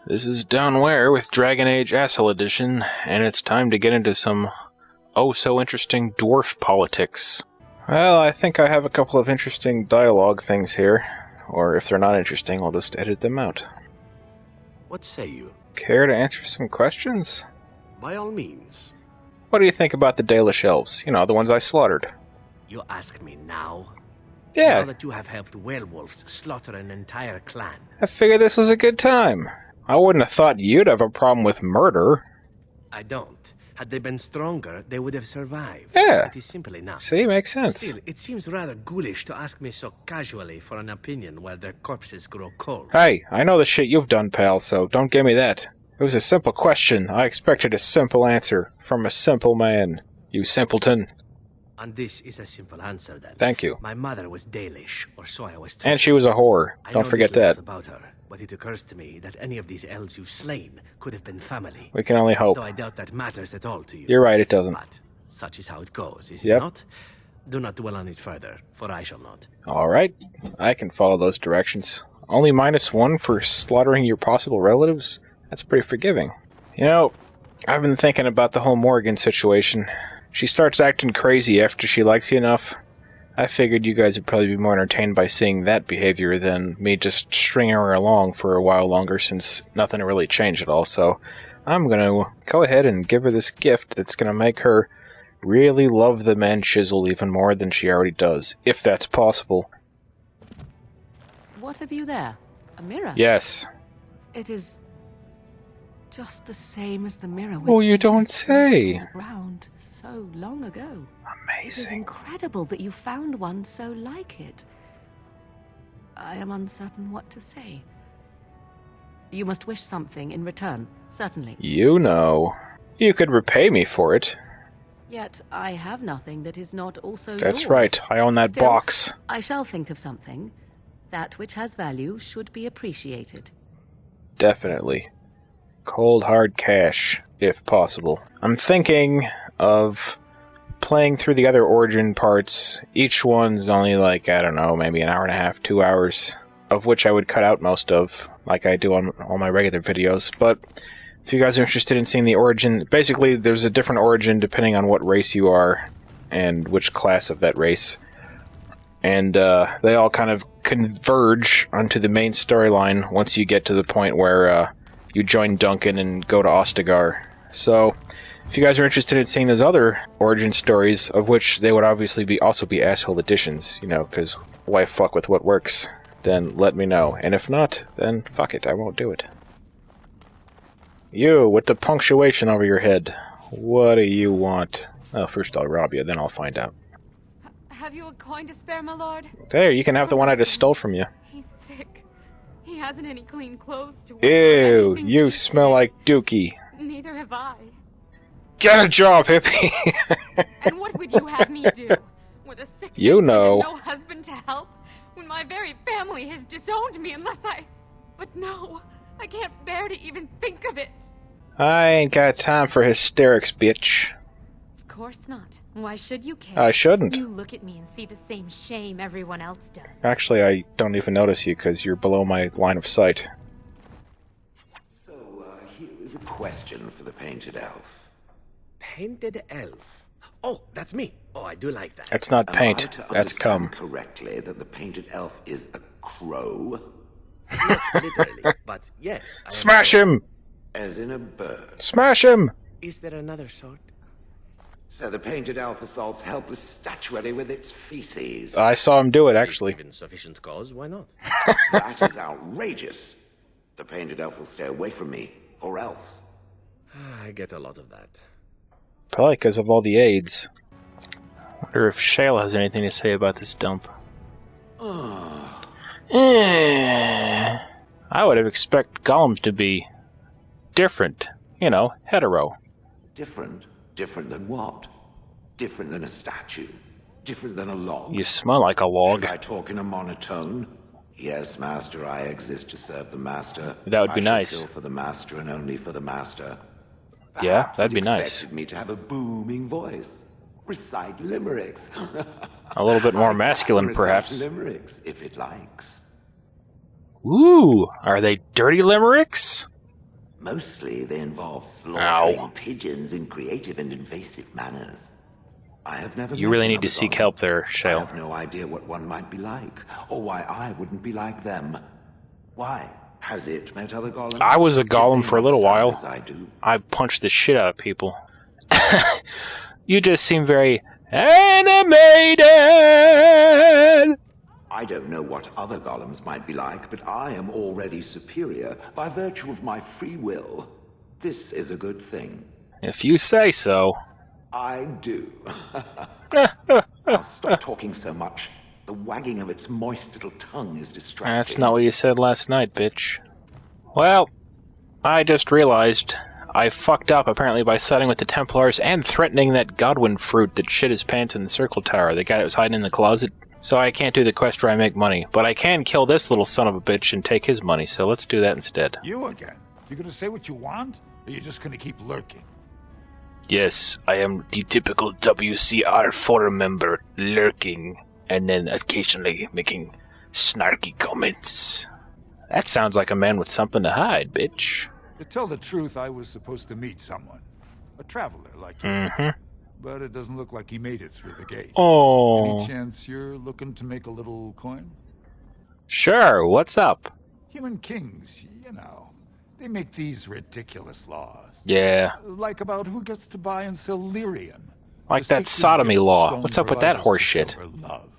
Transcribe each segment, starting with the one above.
This is Downwhere with Dragon Age Asshole Edition, and it's time to get into some oh-so-interesting dwarf politics. Well, I think I have a couple of interesting dialogue things here, or if they're not interesting, I'll just edit them out. What say you? Care to answer some questions? By all means. What do you think about the Dalish elves? You know, the ones I slaughtered. You ask me now? Yeah. Now that you have helped werewolves slaughter an entire clan. I figured this was a good time. I wouldn't have thought you'd have a problem with murder. I don't. Had they been stronger, they would have survived. Yeah. It is simple enough. See, makes sense. Still, it seems rather ghoulish to ask me so casually for an opinion while their corpses grow cold. Hey, I know the shit you've done, pal, so don't give me that. It was a simple question. I expected a simple answer from a simple man. You simpleton. And this is a simple answer, then. Thank you. My mother was Dalish, or so I was told. And she was a whore. Don't forget little else that. about her, but it occurs to me that any of these elves you've slain could have been family. We can only hope. Though I doubt that matters at all to you. You're right, it doesn't. But such is how it goes, is Yep. it not? Do not dwell on it further, for I shall not. Alright, I can follow those directions. Only -1 for slaughtering your possible relatives? That's pretty forgiving. You know, I've been thinking about the whole Morgan situation. She starts acting crazy after she likes you enough. I figured you guys would probably be more entertained by seeing that behavior than me just stringing her along for a while longer since nothing really changed at all, so I'm gonna go ahead and give her this gift that's gonna make her really love the man Chisel even more than she already does, if that's possible. What have you there? A mirror? Yes. It is just the same as the mirror which Oh, you don't say. on the ground so long ago. It is Amazing. incredible that you found one so like it. I am uncertain what to say. You must wish something in return, certainly. You know. You could repay me for it. Yet I have nothing that is not also That's yours. right. I own that Still, box. I shall think of something. That which has value should be appreciated. Definitely. Cold hard cash, if possible. I'm thinking of playing through the other Origin parts. Each one's only like, I don't know, maybe an hour and a half, 2 hours, of which I would cut out most of, like I do on all my regular videos. But if you guys are interested in seeing the Origin, basically there's a different Origin depending on what race you are and which class of that race. And they all kind of converge onto the main storyline once you get to the point where you join Duncan and go to Ostagar. So, if you guys are interested in seeing those other Origin stories, of which they would obviously also be asshole editions, you know, because why fuck with what works, then let me know. And if not, then fuck it, I won't do it. You, with the punctuation over your head, what do you want? Well, first I'll rob you, then I'll find out. Have you a coin to spare, my lord? There, you can have the one I just stole from you. He's sick. He hasn't any clean clothes to wear. or Ew, anything you to smell eat. like Dookie. Neither have I. Get a job, hippie! And what would you have me do? With a sick You infant know. and no husband to help? When my very family has disowned me unless I... But no, I can't bear to even think of it. I ain't got time for hysterics, bitch. Of course not. Why should you care? I shouldn't. You look at me and see the same shame everyone else does. Actually, I don't even notice you because you're below my line of sight. So, here is a question for the painted elf. Painted elf. Oh, that's me. Oh, I do like that. That's not Am I paint, to that's understand cum. correctly that the painted elf is a crow? Not literally, but yes. I am Smash sure. him! As in a bird. Smash him! Is there another sort? So the painted elf assaults helpless statuary with its feces. I saw him do it, actually. Given sufficient cause, why not? That is outrageous. The painted elf will stay away from me, or else. I get a lot of that. Probably because of all the AIDS. Wonder if Shayla has anything to say about this dump. I would have expected Golems to be different. You know, hetero. Different? Different than what? Different than a statue? Different than a log? You smell like a log. Should I talk in a monotone? Yes, master, I exist to serve the master. That would be I shall nice. kill for the master and only for the master. Yeah, Perhaps that'd it be nice. expected me to have a booming voice. Recite limericks. A little bit more I can masculine, recite perhaps. Limericks, if it likes. Ooh, are they dirty limericks? Mostly they involve slaughtering Ow. pigeons in creative and invasive manners. I have never You met really need another to seek golem. help there, I Shale. have no idea what one might be like, or why I wouldn't be like them. Why? Has it met other golems? I was a Did golem they for a not little sound while. as I do? I punched the shit out of people. You just seem very animated! I don't know what other golems might be like, but I am already superior by virtue of my free will. This is a good thing. If you say so. I do. Now stop talking so much. The wagging of its moist little tongue is distracting. That's not what you said last night, bitch. Well, I just realized I fucked up apparently by siding with the Templars and threatening that Godwin fruit that shit his pants in the Circle Tower, the guy that was hiding in the closet. So I can't do the quest where I make money, but I can kill this little son of a bitch and take his money, so let's do that instead. You again? You gonna say what you want, or you just gonna keep lurking? Yes, I am the typical WCR forum member, lurking, and then occasionally making snarky comments. That sounds like a man with something to hide, bitch. To tell the truth, I was supposed to meet someone. A traveler like you. Mm-hmm. But it doesn't look like he made it through the gate. Oh. Any chance you're looking to make a little coin? Sure, what's up? Human kings, you know. They make these ridiculous laws. Yeah. Like about who gets to buy and sell lyrium. Like The that secret sodomy gift law. stone What's up with that provides horse to shit? silver love.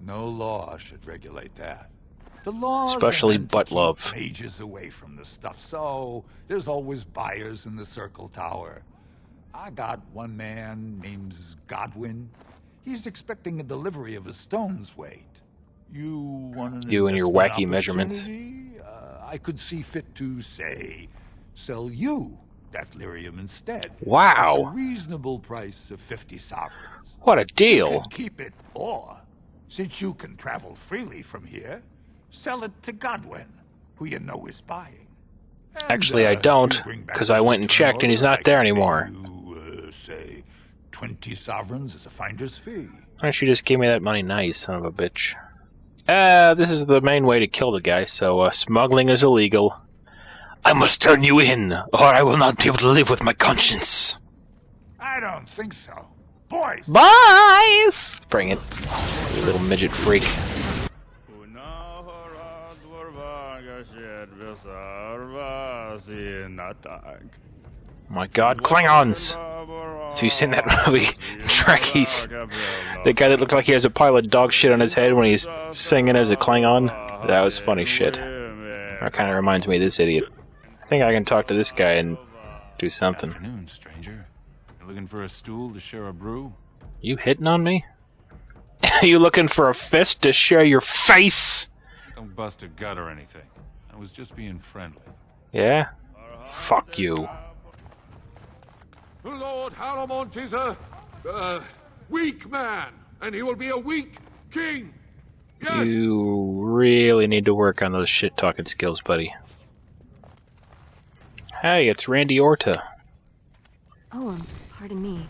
No law should regulate that. The laws Especially are meant butt to keep love. mages away from the stuff, so there's always buyers in the Circle Tower. I got one man named Godwin. He's expecting a delivery of a stone's weight. You want an You and your investment wacky measurements. opportunity? I could see fit to, say, sell you that lyrium instead. Wow. At a reasonable price of 50 sovereigns. What a You deal. can keep it, or, since you can travel freely from here, sell it to Godwin, who you know is buying. And, Actually, I if you don't, bring back 'cause a I went and return checked and he's order, not I there can pay anymore. You, say, 20 sovereigns as a finder's fee. Why don't you just give me that money now, you son of a bitch? This is the main way to kill the guy, so smuggling is illegal. I must turn you in, or I will not be able to live with my conscience. I don't think so. Boys! Boys! Bring it, you little midget freak. My god, Klingons! Have you seen that movie, Trekkies? The guy that looked like he has a pile of dog shit on his head when he's singing as a Klingon? That was funny shit. That kind of reminds me of this idiot. I think I can talk to this guy and do something. Afternoon, stranger. You looking for a stool to share a brew? You hitting on me? You looking for a fist to share your face? Don't bust a gut or anything. I was just being friendly. Yeah? Fuck you. Lord Haramont is a weak man, and he will be a weak king. Yes. You really need to work on those shit-talking skills, buddy. Hey, it's Randy Orta. Oh, pardon me.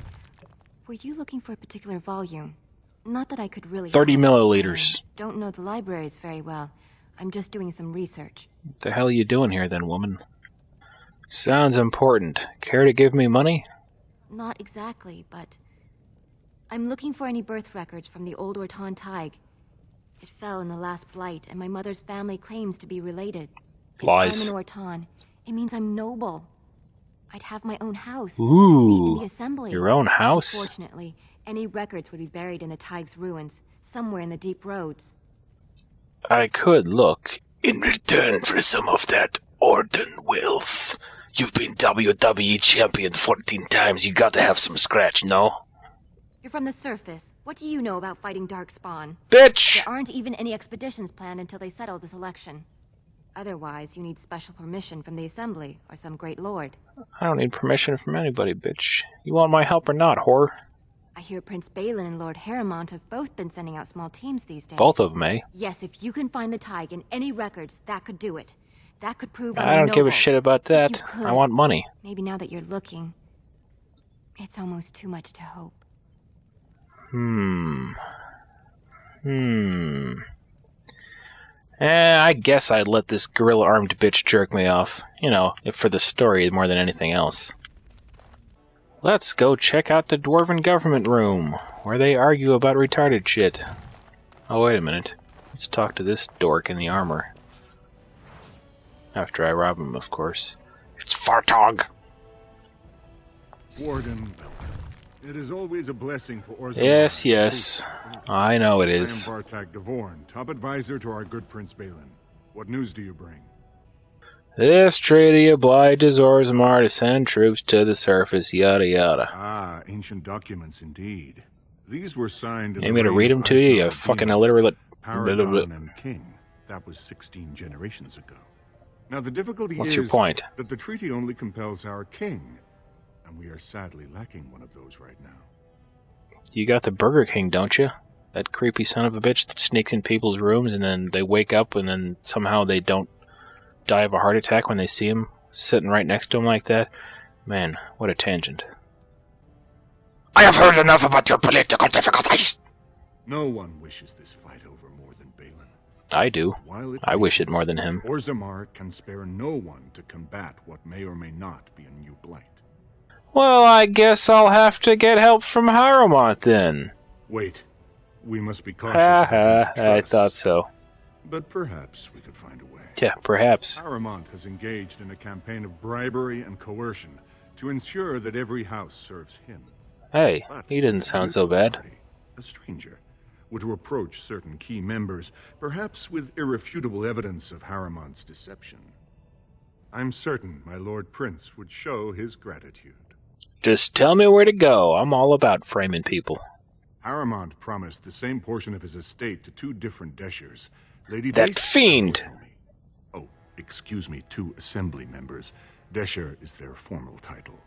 Were you looking for a particular volume? Not that I could really 30 help. milliliters. I don't know the libraries very well. I'm just doing some research. What the hell are you doing here, then, woman? Sounds important. Care to give me money? Not exactly, but I'm looking for any birth records from the old Orton Tig. It fell in the last blight, and my mother's family claims to be related. If Lies. I'm an Orton, it means I'm noble. I'd have my own house. Ooh, a seat in the assembly. your own house? Unfortunately, any records would be buried in the Tig's ruins, somewhere in the deep roads. I could look. In return for some of that Orton wealth. You've been WWE champion 14 times. You got to have some scratch, no? You're from the surface. What do you know about fighting Darkspawn? Bitch! There aren't even any expeditions planned until they settle this election. Otherwise, you need special permission from the Assembly or some great lord. I don't need permission from anybody, bitch. You want my help or not, whore? I hear Prince Balin and Lord Haramont have both been sending out small teams these days. Both of them, eh? Yes, if you can find the Tig in any records, that could do it. That could prove I don't give a noble. shit about If that. you could, I want money. Maybe now that you're looking, it's almost too much to hope. I guess I'd let this gorilla-armed bitch jerk me off. You know, if for the story more than anything else. Let's go check out the Dwarven government room, where they argue about retarded shit. Oh, wait a minute. Let's talk to this dork in the armor. After I rob him, of course. It's Fartog! Warden, it is always a blessing for Orzammar. Yes, yes. I know it I am is. Bartak Dvorn, top advisor to our good Prince Balin. What news do you bring? This treaty obliges Orzammar to send troops to the surface, yada yada. Ah, ancient documents indeed. These were signed in I'm gonna read them to you, you fucking illiterate... Paragon and King. That was 16 generations ago. Now the difficulty What's is your point? that the treaty only compels our king, and we are sadly lacking one of those right now. You got the Burger King, don't you? That creepy son of a bitch that sneaks in people's rooms and then they wake up and then somehow they don't die of a heart attack when they see him sitting right next to him like that. Man, what a tangent. I have heard enough about your political difficulties. No one wishes this fight over more than Balin. I do. While it I wish it more than him. Orzammar can spare no one to combat what may or may not be a new blight. Well, I guess I'll have to get help from Harrowmont then. Wait, we must be cautious. Ha ha, I thought so. But perhaps we could find a way. Yeah, perhaps. Harrowmont has engaged in a campaign of bribery and coercion to ensure that every house serves him. Hey, But he didn't sound so bad. A stranger would approach certain key members, perhaps with irrefutable evidence of Harrowmont's deception. I'm certain my Lord Prince would show his gratitude. Just tell me where to go. I'm all about framing people. Harrowmont promised the same portion of his estate to two different Deshers. Lady That Dace fiend! Oh, excuse me, two assembly members. Desher is their formal title.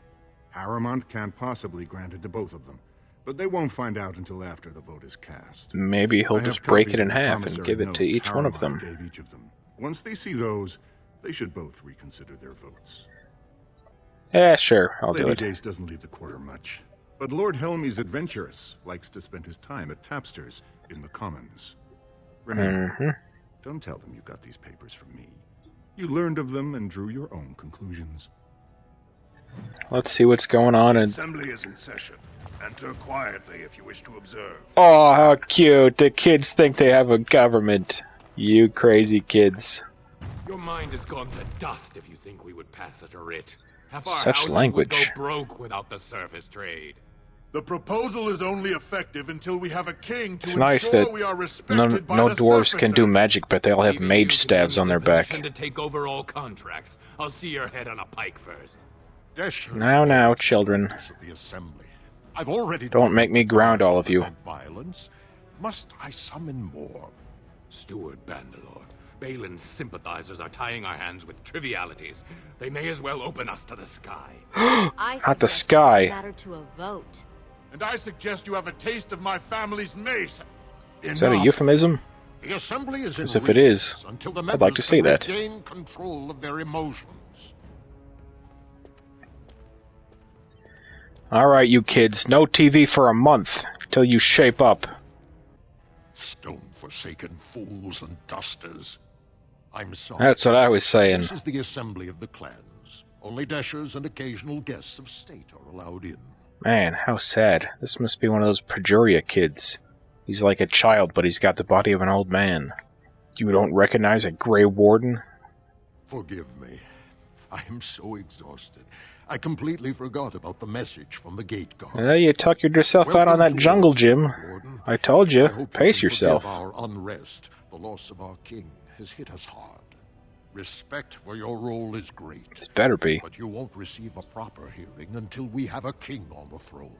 Harrowmont can't possibly grant it to both of them, but they won't find out until after the vote is cast. Maybe he'll I have just break it copies in of the half and promissory give it to notes each one of Harrowmont them. gave each of them. Once they see those, they should both reconsider their votes. Yeah, sure, I'll do Lady it. Dace doesn't leave the quarter much, but Lord Helmy's adventurous, likes to spend his time at Tapster's in the Commons. Remember, don't tell them you got these papers from me. You learned of them and drew your own conclusions. Let's see what's going on. And Assembly is in session. Enter quietly if you wish to observe. oh, how cute! The kids think they have a government. You crazy kids. Your mind has gone to dust if you think we would pass such a writ. Half our Such houses language. would go broke without the surface trade. The proposal is only effective until we have a king to It's nice ensure that we are respected no by no the dwarves can do surfacers. magic, but they all have Leaving mage you to staves be on in their the back. position to take over all contracts. I'll see your head on a pike first. Now, children. Of the assembly. I've already Don't make me ground all of you. violence. Must I summon more? Steward Bandalore, Balin's sympathizers are tying our hands with trivialities. They may as well open us to the sky. Not the sky. Matter to a vote. And I suggest you have a taste of my family's mace. Is that a euphemism? The assembly is in Because if it is, recess until the I'd like members to see can that. regain control of their emotions. Alright, you kids. No TV for a month. Till you shape up. Stone-forsaken fools and dusters. I'm sorry. That's what I was saying. This is the assembly of the clans. Only Deshers and occasional guests of state are allowed in. Man, how sad. This must be one of those Praejoria kids. He's like a child, but he's got the body of an old man. You don't recognize a Grey Warden? Forgive me. I am so exhausted. I completely forgot about the message from the gate guard. Well, you tuckered yourself out on that jungle gym. I told you, pace yourself. Our unrest. The loss of our king has hit us hard. Respect for your role is great. Better be. But you won't receive a proper hearing until we have a king on the throne.